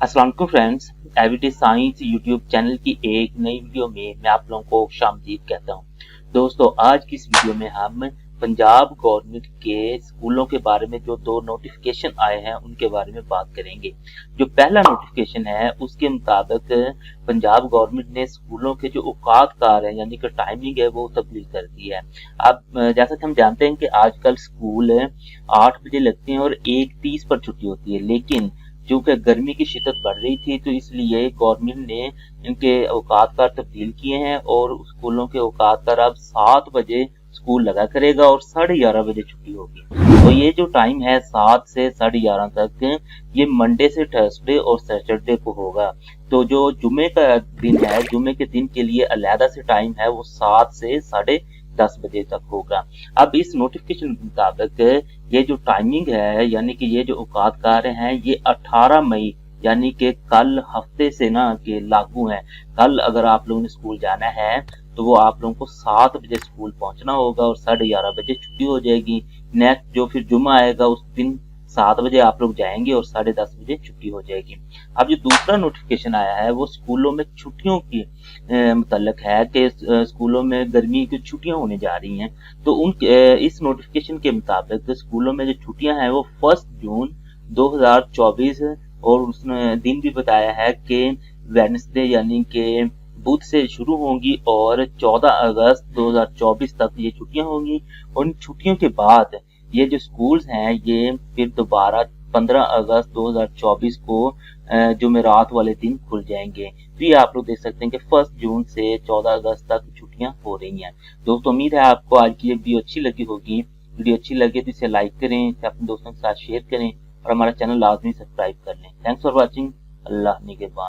अस्सलाम वालेकुम friends, everyday science YouTube channel की एक नई वीडियो में मैं आप लोगों को खुशामदीद कहता हूं। दोस्तों, आज की इस वीडियो में हम पंजाब गवर्नमेंट के स्कूलों के बारे में जो दो नोटिफिकेशन आए हैं उनके बारे में बात करेंगे। जो पहला नोटिफिकेशन है उसके मुताबिक पंजाब गवर्नमेंट ने स्कूलों के जो औकात कार है यानी कि टाइमिंग है वो तब्दील कर दी है। अब जैसा कि हम जानते हैं कि आजकल स्कूल 8 बजे लगते हैं और 1:30 पर छुट्टी होती है, लेकिन चूंकि गर्मी की शिद्दत बढ़ रही थी तो इसलिए गवर्नमेंट ने इनके औकात कार तब्दील किए हैं और स्कूलों के औकात कार अब 7 बजे स्कूल लगा करेगा और 11:30 बजे छुट्टी होगी। तो ये जो टाइम है 7 से 11:30 तक, ये मंडे से थर्सडे और सैटरडे को होगा। तो जो जुमे का दिन है, जुमे के दिन के लिए अलहदा से टाइम है वो 7 से 10:30 बजे तक होगा। अब इस नोटिफिकेशन के मुताबिक ये जो टाइमिंग है यानी कि ये जो औकात कार हैं ये 18 मई यानी कि कल हफ्ते से ना के लागू हैं। कल अगर आप लोगों ने स्कूल जाना है तो वो आप लोगों को 7 बजे स्कूल पहुंचना होगा और 11:30 बजे छुट्टी हो जाएगी। नेक्स्ट जो फिर जुमा आएगा उस दिन 7 बजे आप लोग जाएंगे और 10:30 बजे छुट्टी हो जाएगी। अब जो दूसरा नोटिफिकेशन आया है वो स्कूलों में छुट्टियों की मुतल्लक है कि स्कूलों में गर्मी की छुट्टियां होने जा रही हैं। तो इस नोटिफिकेशन के मुताबिक स्कूलों में जो छुट्टियां हैं वो 1 जून 2024 और उसने दिन भी बताया है कि वेडनेसडे यानी कि बुध से शुरू होंगी और 14 अगस्त 2024 तक ये छुट्टियां होंगी। और इन छुट्टियों के बाद ये जो स्कूल्स हैं ये फिर दोबारा 15 अगस्त 2024 को जुमेरात वाले दिन खुल जाएंगे। तो ये आप लोग देख सकते हैं कि 1 जून से 14 अगस्त तक छुट्टियां हो रही हैं। दोस्तों, उम्मीद है आपको आज की ये वीडियो अच्छी लगी होगी। वीडियो अच्छी लगे तो इसे लाइक करें, इसे अपने दोस्तों के साथ शेयर करें और हमारा चैनल लाजमी सब्सक्राइब कर लें। Thanks for watching. अल्लाह निगहबान।